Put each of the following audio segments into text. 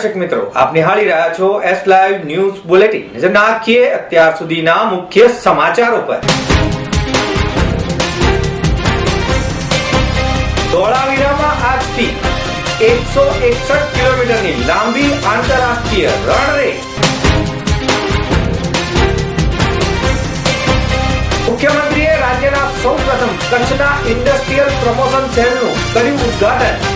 દર્શક મિત્રો, આપ નિહાળી રહ્યા છો એસ લાઈવ ન્યૂઝ બુલેટિન। નજર નાખીએ અત્યાર સુધીના મુખ્ય સમાચારો પર। ધોળાવીરામાં આજથી 161 કિલોમીટરની લાંબી આંતરરાષ્ટ્રીય રણ રેસ। મુખ્યમંત્રીએ રાજ્યના સૌપ્રથમ કચ્છના ઇન્ડસ્ટ્રીયલ પ્રમોશન સેલનું કર્યું ઉદ્ઘાટન।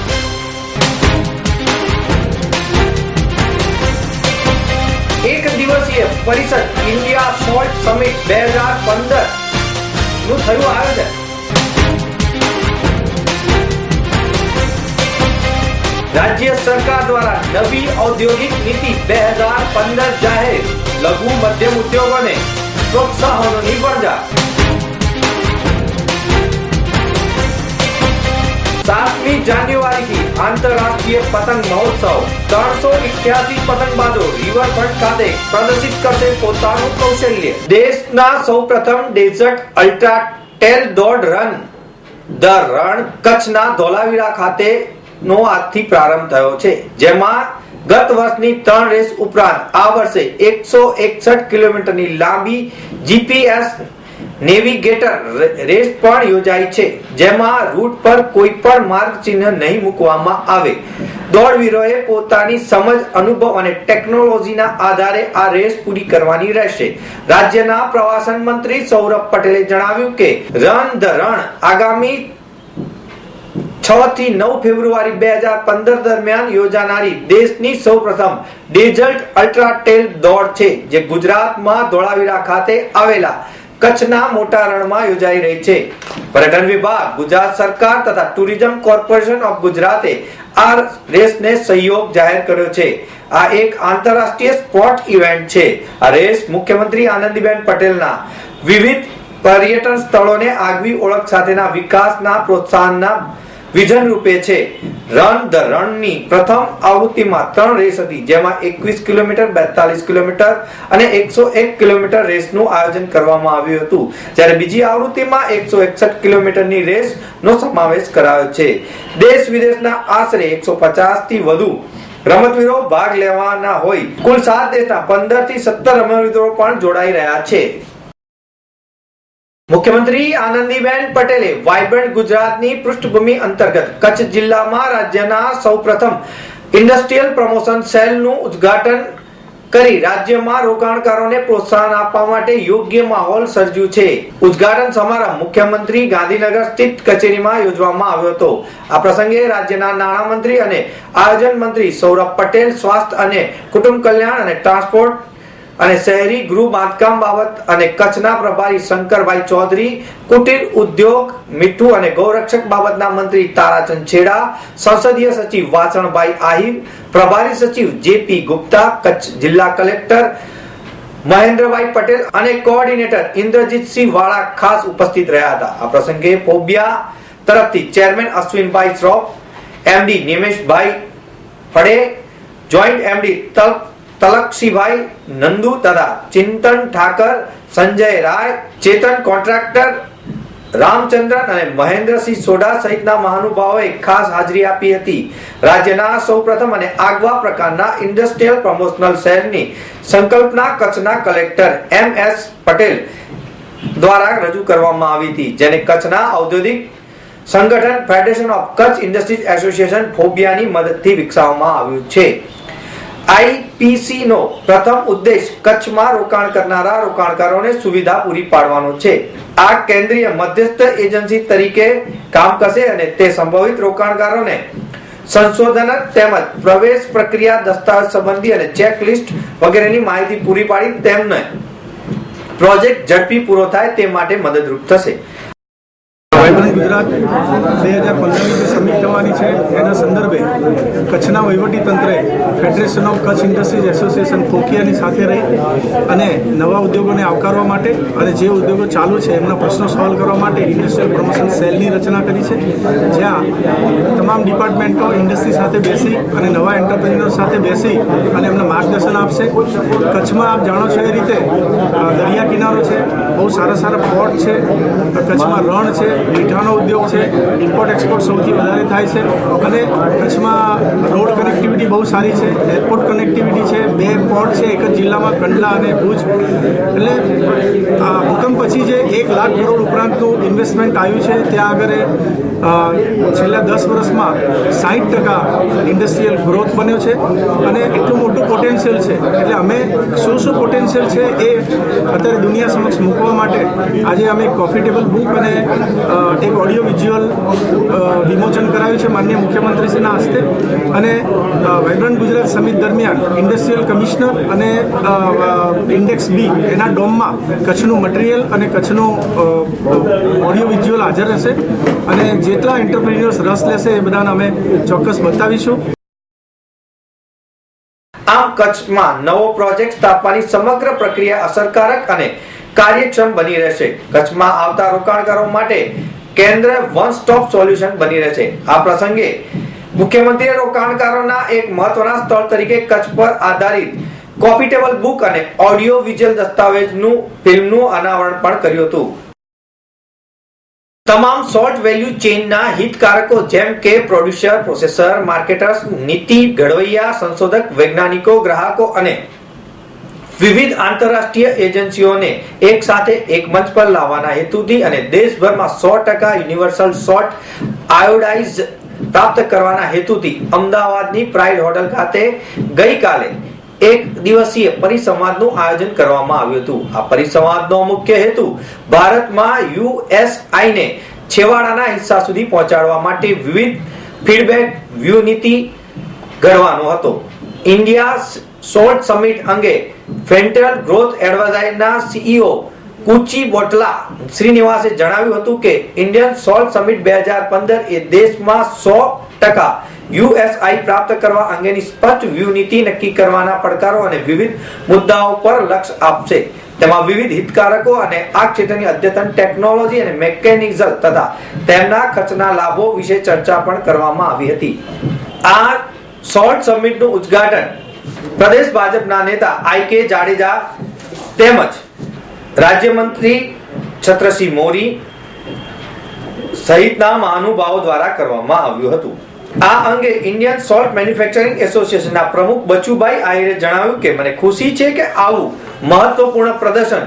એક દિવસીય પરિષદ ઇન્ડિયા સોલ્ટ સમિટ 2015 નું થયું આયોજન। રાજ્ય સરકાર દ્વારા નવી ઔદ્યોગિક નીતિ 2015 જાહેર। લઘુ મધ્યમ ઉદ્યોગોને પ્રોત્સાહનોની વરજા। 7મી જાન્યુઆરીથી આંતરરાષ્ટ્રીય પતંગ મહોત્સવ। 388 પતંગબાજો રિવરફ્રન્ટ ખાતે પ્રદર્શિત કરશે પોતાનું કૌશલ્ય। દેશના સૌપ્રથમ ડેઝર્ટ અલ્ટ્રા ટેલ દોડ રન ધ રણ કચ્છના ધોળાવીરા ખાતે નો આજથી પ્રારંભ થયો છે, જેમાં ગત વર્ષની 3 રેસ ઉપરાંત આ વર્ષે 161 કિલોમીટરની લાંબી જીપીએસ નેવિગેટર રેસ પણ યોજાઈ છે, જેમાં રૂટ પર કોઈ પણ માર્ગ ચિહ્ન નહીં મૂકવામાં આવે। દોડવીરોએ પોતાની સમજ, અનુભવ અને ટેકનોલોજીના આધારે આ રેસ પૂરી કરવાની રહેશે। રાજ્યના પ્રવાસન મંત્રી સૌરભ પટેલે જણાવ્યું કે રન ધ રણ આગામી 6 થી 9 ફેબ્રુઆરી 2015 દરમિયાન યોજાનારી દેશની સૌપ્રથમ ડેઝર્ટ અલ્ટ્રા ટેલ દોડ છે, જે ગુજરાતમાં ધોળાવીરા ખાતે આવેલા કચ્છના મોટા રણમાં યોજાઈ રહી છે। પર્યટન વિભાગ, ગુજરાત સરકાર તથા ટુરિઝમ કોર્પોરેશન ઓફ ગુજરાતે આ રેસને સહયોગ જાહેર કર્યો છે। આ એક આંતરરાષ્ટ્રીય સ્પોર્ટ ઇવેન્ટ છે। આ રેસ મુખ્યમંત્રી આનંદીબેન પટેલના વિવિધ પર્યટન સ્થળોને આગવી ઓળખ સાથેના વિકાસના પ્રોત્સાહનના વિઝન રૂપે છે। રન ધ રણની પ્રથમ આવૃત્તિમાં 3 રેસ હતી, જેમાં 21 કિલોમીટર, 42 કિલોમીટર અને 101 કિલોમીટર રેસનું આયોજન કરવામાં આવ્યું હતું, જ્યારે બીજી આવૃત્તિમાં 161 કિલોમીટરની રેસનો સમાવેશ કરાયો છે। દેશ વિદેશના આશરે 150 થી વધુ રમતવીરો ભાગ લેવાના હોય કુલ 7 દેશના 15 થી 17 રમતવીરો પણ જોડાઈ રહ્યા છે। મુખ્યમંત્રી આનંદીબેન પટેલે વાઇબ્રન્ટ ગુજરાતની પૃષ્ઠભૂમિ અંતર્ગત કચ્છ જિલ્લામાં રાજ્યના સૌપ્રથમ ઇન્ડસ્ટ્રીયલ પ્રમોશન સેલનું ઉદ્ઘાટન કરી રાજ્યમાં રોકાણકારોને પ્રોત્સાહન આપવા માટે યોગ્ય માહોલ સર્જ્યું છે। ઉદ્ઘાટન સમારંભ મુખ્યમંત્રી ગાંધીનગર સ્થિત કચેરીમાં યોજવામાં આવ્યો હતો। આ પ્રસંગે રાજ્યના નાણામંત્રી અને આયોજન મંત્રી સૌરભ પટેલ, સ્વાસ્થ્ય અને કુટુંબ કલ્યાણ અને ટ્રાન્સપોર્ટ અને શહેરી ગૃહ બાંધકામ બાબત અને કચ્છના પ્રભારી શંકરભાઈ ચૌધરી, કુટીર ઉદ્યોગ, મીઠું અને ગૌરક્ષક બાબતના મંત્રી તારાચંદ છેડા, સંસદીય સચિવ વાસણભાઈ આહિર, પ્રભારી સચિવ જેપી ગુપ્તા, કચ્છ જિલ્લા કલેક્ટર મહેન્દ્રભાઈ પટેલ અને કોઓર્ડિનેટર ઇન્દ્રજીતસિંહ વાળા ખાસ ઉપસ્થિત રહ્યા હતા। આ પ્રસંગે ફોબિયા તરફથી chairman Ashwinbhai Shroff, MD Nimeshbhai Phale, joint MD Talakshibhai Nandu તથા ચિંતન ઠાકર, સંજય રાય, ચેતન કોન્ટ્રાક્ટર, રામચંદ્રન અને મહેન્દ્રસિંહ સોઢા સહિતના મહાનુભાવોએ ખાસ હાજરી આપી હતી। રાજ્યના સૌપ્રથમ અને આગવા પ્રકારના ઇન્ડસ્ટ્રીયલ પ્રમોશનલ સેલની સંકલ્પના કચ્છના કલેક્ટર MS પટેલ દ્વારા રજૂ કરવામાં આવી હતી, જેને કચ્છના ઔદ્યોગિક સંગઠન federation of Kutch industries association ફોબિયાની મદદથી વિકસાવવામાં આવ્યું છે। આઈપીસી નો પ્રથમ ઉદ્દેશ કચ્છમાં રોકાણ કરનારા રોકાણકારોને સુવિધા પૂરી પાડવાનો છે। આ કેન્દ્રીય મધ્યસ્થ એજન્સી તરીકે કામ કરશે અને તે સંભવિત રોકાણકારોને સંશોધન તેમજ પ્રવેશ પ્રક્રિયા, દસ્તાવેજ સંબંધી અને ચેકલિસ્ટ વગેરેની માહિતી પૂરી પાડી તેમને પ્રોજેક્ટ ઝડપી પૂરો થાય તે માટે મદદરૂપ થશે। વાઇબ્રન્ટ ગુજરાત 2015ની જે સમિટ થવાની છે એના સંદર્ભે કચ્છના વહીવટીતંત્રે federation of Kutch industries association ફોકિયાની સાથે રહી અને નવા ઉદ્યોગોને આવકારવા માટે અને જે ઉદ્યોગો ચાલુ છે એમના પ્રશ્નો સોલ્વ કરવા માટે ઇન્ડસ્ટ્રીયલ પ્રમોશન સેલની રચના કરી છે, જ્યાં તમામ ડિપાર્ટમેન્ટો ઇન્ડસ્ટ્રી સાથે બેસી અને નવા એન્ટરપ્રેન્યોર સાથે બેસી અને એમને માર્ગદર્શન આપશે। કચ્છમાં આપ જાણો છો એ રીતે દરિયા કિનારો છે, બહુ સારા પોર્ટ છે, કચ્છમાં રણ છે, મીઠાનો ઉદ્યોગ છે, ઇમ્પોર્ટ એક્સપોર્ટ સૌથી વધારે થાય છે અને કચ્છમાં રોડ કનેક્ટિવિટી બહુ સારી છે, એરપોર્ટ કનેક્ટિવિટી છે, 2 પોર્ટ છે એક જ જિલ્લામાં, કંડલા અને ભુજ. એટલે આ ભૂકંપ પછી જે 1 લાખ કરોડ ઉપરાંતનું ઇન્વેસ્ટમેન્ટ આવ્યું છે ત્યાં આગળ છેલ્લા 10 વર્ષમાં 60% ઇન્ડસ્ટ્રીયલ ગ્રોથ બન્યો છે અને એટલું મોટું પોટેન્શિયલ છે. એટલે અમે શું પોટેન્શિયલ છે એ અત્યારે દુનિયા સમક્ષ મૂકવા માટે આજે અમે કોફી ટેબલ બુક અને એક ઓડિયો વિઝ્યુઅલ વિમોચન કરાવ્યું છે માનનીય મુખ્યમંત્રીશ્રીના હસ્તે. અને વાઇબ્રન્ટ ગુજરાત સમિટ દરમિયાન ઇન્ડસ્ટ્રીયલ કમિશનર અને ઇન્ડેક્સ બી એના ડોમમાં કચ્છનું મટીરિયલ અને કચ્છનું ઓડિયો વિઝ્યુઅલ હાજર રહેશે અને જેટલા એન્ટરપ્રિન્યોર્સ રસ લેશે એ બધાને અમે ચોક્કસ બતાવીશું. આમ કચ્છમાં નવો પ્રોજેક્ટ સ્થાપવાની સમગ્ર પ્રક્રિયા અસરકારક અને કાર્યક્ષમ બની રહેશે. કચ્છમાં આવતા રોકાણકારો માટે કેન્દ્ર વન સ્ટોપ સોલ્યુશન બની રહેશે. આ પ્રસંગે મુખ્યમંત્રીએ રોકાણકારોના એક મહત્વના સ્થળ તરીકે કચ્છ પર આધારિત કોફી ટેબલ બુક અને ઓડિયો વિઝ્યુઅલ દસ્તાવેજનું ફિલ્મનું અનાવરણ પણ કર્યું હતું. તમામ સોલ્ટ વેલ્યુ ચેઇનના હિતકારકો જેમ કે પ્રોડ્યુસર, પ્રોસેસર, માર્કેટર્સ, નીતિ ઘડવૈયા, સંશોધક, વૈજ્ઞાનિકો, ગ્રાહકો અને વિવિધ આંતરરાષ્ટ્રીય એજન્સીઓને એક સાથે એક મંચ પર લાવવાના હેતુથી અને દેશભરમાં 100% યુનિવર્સલ સોલ્ટ આયોડાઇઝ પ્રાપ્ત કરવાના હેતુથી અમદાવાદની પ્રાઇડ હોટલ ખાતે ગઈકાલે એક દિવસીય પરિસંવાદનું આયોજન કરવામાં આવ્યું હતું. આ પરિસંવાદનો મુખ્ય હેતુ ભારતમાં યુએસઆઈને છેવાડાના હિસ્સા સુધી પહોંચાડવા માટે વિવિધ ફીડબેક વ્યૂહ નીતિ ઘડવાનો હતો. ઇન્ડિયા સોલ્ટ સમિટ અંગે ફેન્ટ્રલ ગ્રોથ એડવાઇઝરીના સીઈઓ કુચી બોટલા શ્રીનિવાસે જણાવ્યું હતું કે ઇન્ડિયન સોલ્ટ સમિટ 2015 એ દેશમાં 100% યુએસઆઈ પ્રાપ્ત કરવા અંગેની સ્પષ્ટ વ્યૂહ નીતિ નક્કી કરવાના પડકારો અને વિવિધ મુદ્દાઓ પર લક્ષ્ય આપશે. તેમાં વિવિધ હિતકારકો અને આ ક્ષેત્રની અદ્યતન ટેકનોલોજી અને મેકેનિઝમ તથા તેમના ખર્ચના લાભો વિશે ચર્ચા પણ કરવામાં આવી હતી. આ સોલ્ટ સમિટનું ઉદ્ઘાટન પ્રદેશ ભાજપના નેતા આઈ.કે. જાડેજા તેમજ રાજ્યમંત્રી છત્રસિંહ મોરી સહિતના મહાનુભાવો દ્વારા કરવામાં આવ્યું હતું. આ અંગે ઇન્ડિયન સોલ્ટ મેન્યુફેક્ચરિંગ એસોસિએશનના પ્રમુખ બચુભાઈ આહિરે જણાવ્યું કે મને ખુશી છે કે આવું મહત્વપૂર્ણ પ્રદર્શન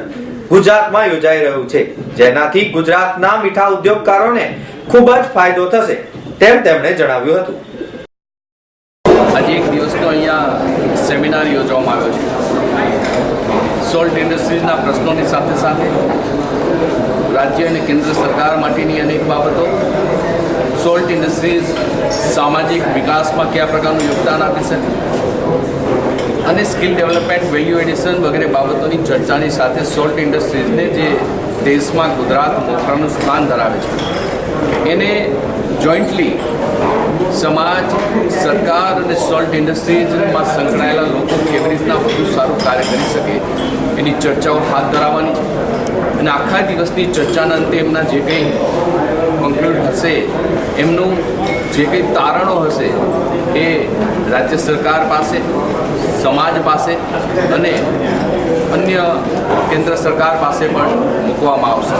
ગુજરાતમાં યોજાઈ રહ્યું છે, જેનાથી ગુજરાતના મીઠા ઉદ્યોગકારોને ખૂબ જ ફાયદો થશે તેમ તેમણે જણાવ્યું હતું. આજે એક દિવસનો અહીંયા સેમિનાર યોજવામાં આવ્યો છે. સોલ્ટ ઇન્ડસ્ટ્રીઝના પ્રશ્નોની સાથે સાથે રાજ્ય અને કેન્દ્ર સરકાર માટેની અનેક બાબતો, સોલ્ટ ઇન્ડસ્ટ્રીઝ સામાજિક વિકાસમાં કયા પ્રકારનું યોગદાન આપી શકે અને સ્કિલ ડેવલપમેન્ટ, વેલ્યુ એડિશન વગેરે બાબતોની ચર્ચાની સાથે સોલ્ટ ઇન્ડસ્ટ્રીઝને જે દેશમાં ગુજરાત મોખરાનું સ્થાન ધરાવે છે એને જોઈન્ટલી સમાજ, સરકાર અને સોલ્ટ ઇન્ડસ્ટ્રીઝમાં સંકળાયેલા લોકો કેવી રીતના વધુ સારું કાર્ય કરી શકે એની ચર્ચાઓ હાથ ધરાવવાની છે. અને આખા દિવસની ચર્ચાના અંતે એમના જે કંઈ કન્ક્લુડ હશે, એમનું જે કંઈ તારણો હશે એ રાજ્ય સરકાર પાસે, સમાજ પાસે અને અન્ય કેન્દ્ર સરકાર પાસે પણ મૂકવામાં આવશે.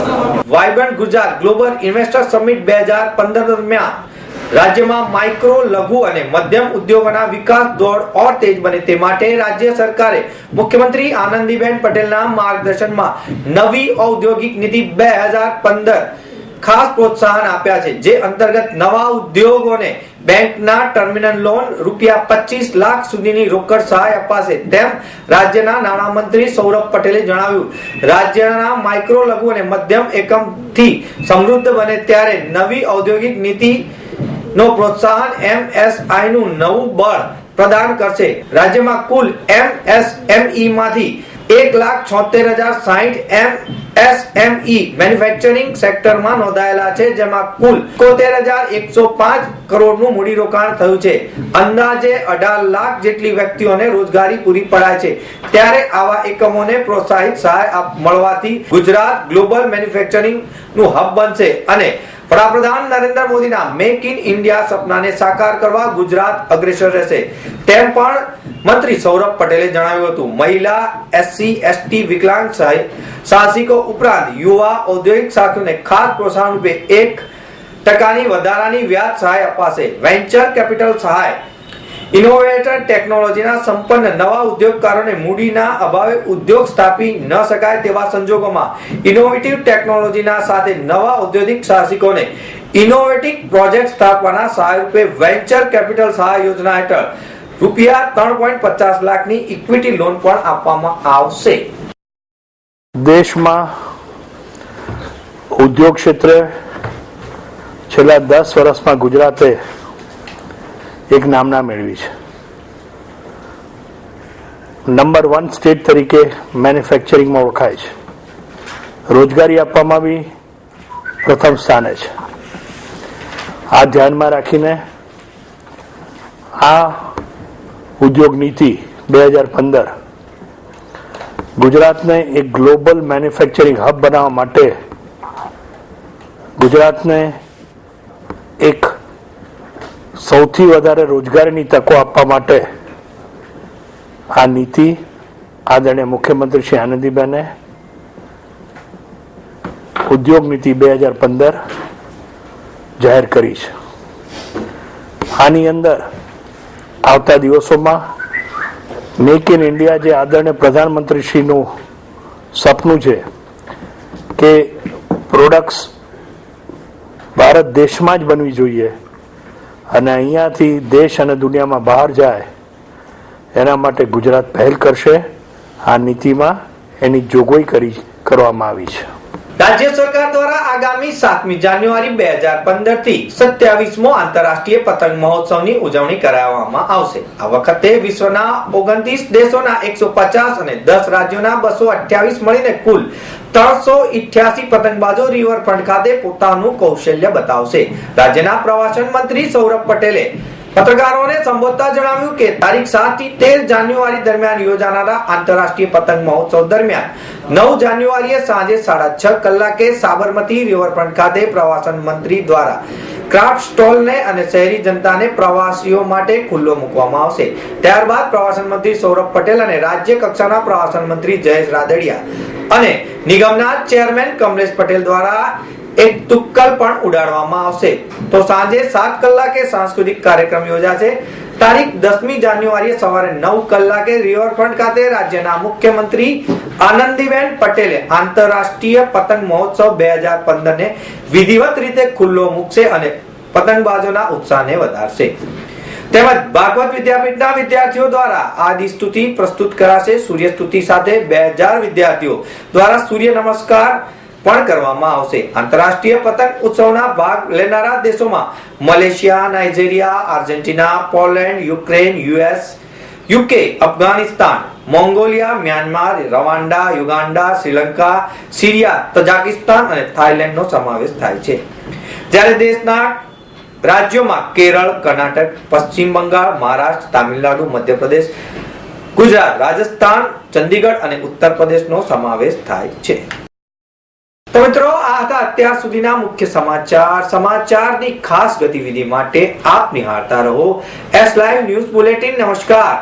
Vibrant Gujarat global investor summit 2015 દરમિયાન રાજ્યમાં માઇક્રો, લઘુ અને મધ્યમ ઉદ્યોગોના વિકાસ દોડ ઓર તેજ બને તે માટે રાજ્ય સરકારે મુખ્યમંત્રી આનંદીબેન પટેલના માર્ગદર્શનમાં નવી ઔદ્યોગિક નીતિ 2015 ખાસ પ્રોત્સાહન આપ્યા છે, જે અંતર્ગત નવા ઉદ્યોગોને બેંકના ટર્મિનલ લોન ₹25 લાખ સુધીની રોકડ સહાય અપાશે તેમ રાજ્યના નાણામંત્રી સૌરભ પટેલે જણાવ્યું. રાજ્યના માઇક્રો, લઘુ અને મધ્યમ એકમથી સમૃદ્ધ બને ત્યારે નવી ઔદ્યોગિક નીતિ નો પ્રોત્સાહન એમએસઆઈ નું નવું બળ પ્રદાન કરશે. રાજ્યમાં કુલ એમએસએમઈ માંથી 1,76,060 એમએસએમઈ મેન્યુફેક્ચરિંગ સેક્ટરમાં નોંધાયેલા છે, જેમાં કુલ 71,105 કરોડનું મૂડીરોકાણ થયું છે. અંદાજે 18 લાખ જેટલી વ્યક્તિઓને રોજગારી પૂરી પડાય છે. ત્યારે આવા એકમોને પ્રોત્સાહિત સહાય મળવાથી ગુજરાત ગ્લોબલ મેન્યુફેક્ચરિંગ નું હબ બનશે અને વડાપ્રધાન નરેન્દ્ર મોદીના મેક ઇન ઇન્ડિયા સપનાને સાકાર કરવા ગુજરાત અગ્રેસર રહેશે તેમ પણ મંત્રી સૌરભ પટેલે જણાવ્યું હતું. મહિલા, એસસી, એસટી, વિકલાંગ સાહસિકો ઉપરાંત યુવા ઔદ્યોગિક સાહસિકોને ખાસ પ્રોત્સાહન રૂપે 1% વધારાની વ્યાજ સહાય અપાશે. વેન્ચર કેપિટલ સહાય ઇનોવેટર ટેકનોલોજીના સંપન્ન નવા ઉદ્યોગકારોને મૂડીના અભાવે ઉદ્યોગ સ્થાપી ન શકાય તેવા સંજોગોમાં ઇનોવેટિવ ટેકનોલોજીના સાથે નવા ઔદ્યોગિક સાહસિકોને ઇનોવેટિવ પ્રોજેક્ટ સ્થાપવાના સહાય રૂપે વેન્ચર કેપિટલ સહાય યોજના હેઠળ રૂપિયા 3.50 લાખની ઇક્વિટી લોન પણ આપવામાં આવશે. દેશમાં ઉદ્યોગ ક્ષેત્રે છેલ્લા 10 વર્ષમાં ગુજરાતે એક નામના મેળવી છે. નંબર 1 સ્ટેટ તરીકે મેન્યુફેક્ચરિંગમાં ઓળખાય છે. રોજગારી આપવામાં બી પ્રથમ સ્થાને છે. આ ધ્યાનમાં રાખીને આ ઉદ્યોગ નીતિ 2015 ગુજરાતને એક ગ્લોબલ મેન્યુફેક્ચરિંગ હબ બનાવવા માટે, ગુજરાતને એક સૌથી વધારે રોજગારીની તકો આપવા માટે આ નીતિ આદરણીય મુખ્યમંત્રી શ્રી આનંદીબેને ઉદ્યોગ નીતિ 2015 જાહેર કરી છે. આની અંદર આવતા દિવસોમાં મેક ઇન ઇન્ડિયા, જે આદરણીય પ્રધાનમંત્રીશ્રીનું સપનું છે કે પ્રોડક્ટ્સ ભારત દેશમાં જ બનવી જોઈએ અને અહીંયાથી દેશ અને દુનિયામાં બહાર જાય, એના માટે ગુજરાત પહેલ કરશે. આ નીતિમાં એની જોગવાઈ કરવામાં આવી છે. રાજ્ય સરકાર દ્વારા આગામી 7મી જાન્યુઆરી 2015 થી 27મો આંતરરાષ્ટ્રીય પતંગ મહોત્સવની ઉજવણી કરાવવામાં આવશે. આ વખતે વિશ્વના 29 દેશોના 150 અને 10 રાજ્યોના 228 મળીને કુલ 388 પતંગબાજો રિવરફ્રન્ટ ખાતે પોતાનું કૌશલ્ય બતાવશે. રાજ્યના પ્રવાસન મંત્રી સૌરભ પટેલે પત્રકારોને સંબોધતા જણાવ્યું કે તારીખ 7 થી 13 જાન્યુઆરી દરમિયાન યોજાનારા આંતરરાષ્ટ્રીય પતંગ મહોત્સવ દરમિયાન 9 જાન્યુઆરીએ સાંજે 6:30 કલાકે સાબરમતી રિવરફ્રન્ટ ખાતે પ્રવાસન મંત્રી દ્વારા ક્રાફ્ટ સ્ટોલને અને શહેરી જનતાને પ્રવાસીઓ માટે ખુલ્લો મૂકવામાં આવશે. ત્યારબાદ પ્રવાસન મંત્રી સૌરભ પટેલ અને રાજ્ય કક્ષાના પ્રવાસન મંત્રી જયેશ રાદડિયા અને નિગમના ચેરમેન કમલેશ પટેલ દ્વારા એક તુક્કલ પણ ઉડાડવામાં આવશે. તો સાંજે 7 કલાકે સાંસ્કૃતિક કાર્યક્રમ યોજાશે. તારીખ 10મી જાન્યુઆરીએ સવારે 9 કલાકે રિવરફ્રન્ટ ખાતે રાજ્યના મુખ્યમંત્રી આનંદીબેન પટેલે આંતરરાષ્ટ્રીય પતંગ મહોત્સવ 2015 ને વિધિવત રીતે ખુલ્લો મૂકશે અને પતંગબાજોના ઉત્સાહને વધારશે. તેમજ ભાગવત વિદ્યાપીઠના વિદ્યાર્થીઓ દ્વારા આદિ સ્તુતિ પ્રસ્તુત કરાશે. સૂર્ય સ્તુતિ સાથે 2000 વિદ્યાર્થીઓ દ્વારા સૂર્ય નમસ્કાર પણ કરવામાં આવશે. આંતરરાષ્ટ્રીય પતંગ ઉત્સવના ભાગ લેનારા દેશોમાં Malaysia, Nigeria, Argentina, Poland, Ukraine, US, UK, Afghanistan, Mongolia, Myanmar, Rwanda, Uganda, Sri Lanka, Syria, Tajikistan અને થાઇલેન્ડનો સમાવેશ થાય છે. જ્યારે દેશના રાજ્યોમાં કેરળ, કર્ણાટક, પશ્ચિમ બંગાળ, મહારાષ્ટ્ર, તામિલનાડુ, મધ્યપ્રદેશ, ગુજરાત, રાજસ્થાન, ચંદીગઢ અને ઉત્તર પ્રદેશનો સમાવેશ થાય છે. તો મિત્રો, આ હતા અત્યાર સુધીના મુખ્ય સમાચાર. સમાચારની ખાસ ગતિવિધિ માટે આપ નિહાળતા રહો S Live ન્યૂઝ બુલેટિન. નમસ્કાર.